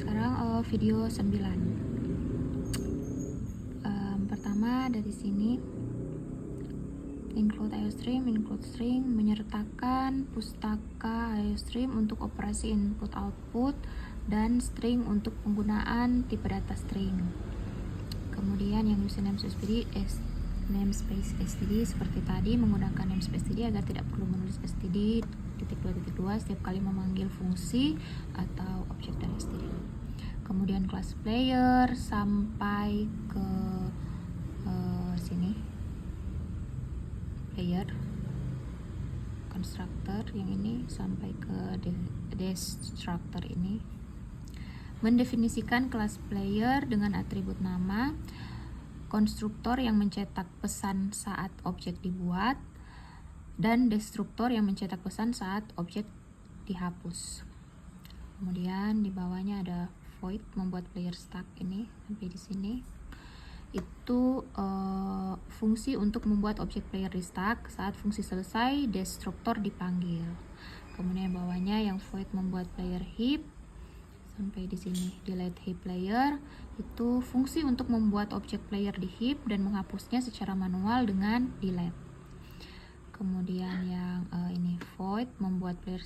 Sekarang video 9. Pertama dari sini, include string menyertakan pustaka IOStream untuk operasi input-output dan string untuk penggunaan tipe data string. Kemudian yang user namespace std seperti tadi, menggunakan namespace std agar tidak perlu menulis std .2.2 setiap kali memanggil fungsi atau objek dari std. Kemudian class player sampai ke sini, player constructor yang ini sampai ke destructor ini, mendefinisikan kelas player dengan atribut nama, konstruktor yang mencetak pesan saat objek dibuat, dan destruktor yang mencetak pesan saat objek dihapus. Kemudian di bawahnya ada void membuat player stack ini sampai di sini. Itu fungsi untuk membuat objek player di stack. Saat fungsi selesai, destruktor dipanggil. Kemudian bawahnya yang void membuat player heap sampai di sini. Delete heap player itu fungsi untuk membuat objek player di heap dan menghapusnya secara manual dengan delete. Kemudian yang ini void membuat player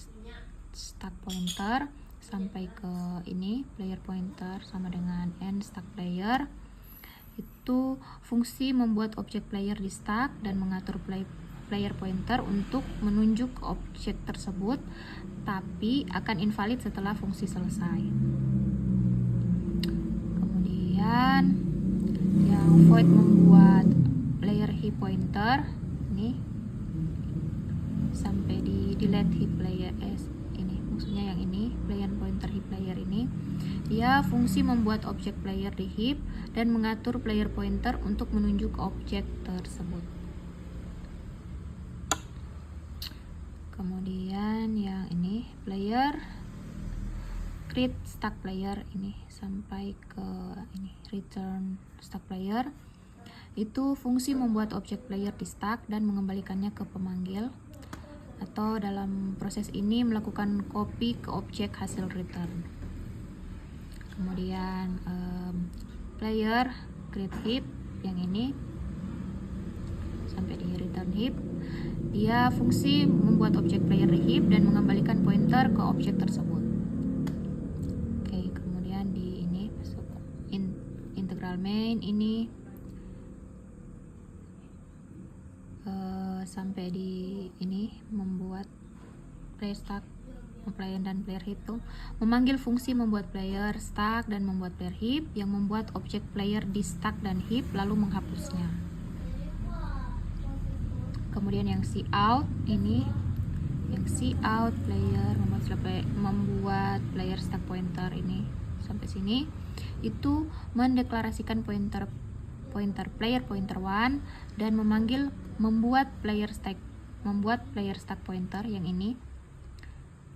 stack pointer sampai ke ini, player pointer sama dengan end stack player. Itu fungsi membuat objek player di stack dan mengatur player pointer untuk menunjuk ke objek tersebut, tapi akan invalid setelah fungsi selesai. Kemudian yang void membuat player heap pointer ini sampai di delete heap player ini, maksudnya yang ini player pointer heap player ini, dia fungsi membuat objek player di heap dan mengatur player pointer untuk menunjuk ke objek tersebut. Kemudian yang ini player create stack player ini sampai ke ini return stack player, itu fungsi membuat objek player di stack dan mengembalikannya ke pemanggil, atau dalam proses ini melakukan copy ke objek hasil return. Kemudian player create heap yang ini sampai di return heap, dia fungsi membuat objek player di heap dan mengembalikan pointer ke objek tersebut. Oke, kemudian di ini masuk integral main ini sampai di ini membuat player stack player dan player heap tuh memanggil fungsi membuat player stack dan membuat player heap yang membuat objek player di stack dan heap lalu menghapusnya. Kemudian yang cout ini, yang cout player membuat player stack pointer ini sampai sini, itu mendeklarasikan pointer player pointer 1 dan membuat player stack pointer yang ini,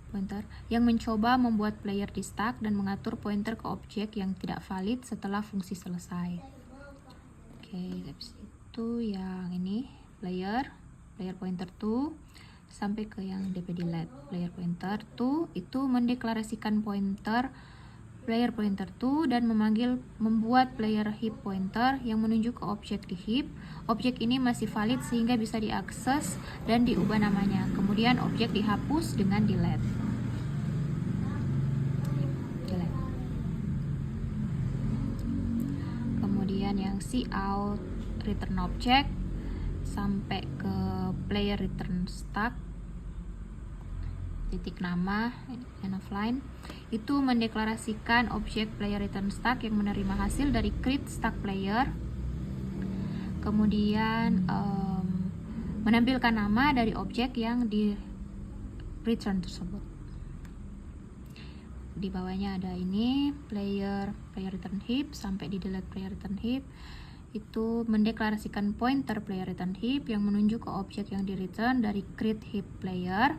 pointer yang mencoba membuat player di stack dan mengatur pointer ke objek yang tidak valid setelah fungsi selesai. Oke, habis itu yang ini player pointer 2 sampai ke yang dpdelete player pointer 2 itu mendeklarasikan player pointer 2 dan membuat player heap pointer yang menunjuk ke objek di heap. Objek ini masih valid sehingga bisa diakses dan diubah namanya. Kemudian objek dihapus dengan delete. Kemudian yang cout return object sampai ke player return stack titik nama end of line, itu mendeklarasikan objek player return stack yang menerima hasil dari create stack player. Kemudian menampilkan nama dari objek yang di return tersebut. Di bawahnya ada ini player return heap sampai di delete player return heap, itu mendeklarasikan pointer player return heap yang menunjuk ke objek yang di return dari create heap player,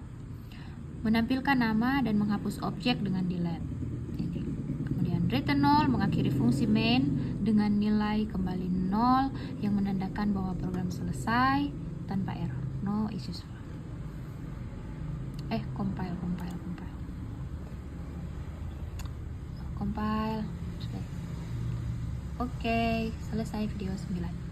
menampilkan nama dan menghapus objek dengan delete. Ini. Kemudian return 0 mengakhiri fungsi main dengan nilai kembali 0 yang menandakan bahwa program selesai tanpa error. No issues. Compile. compile. Oke, selesai video 9.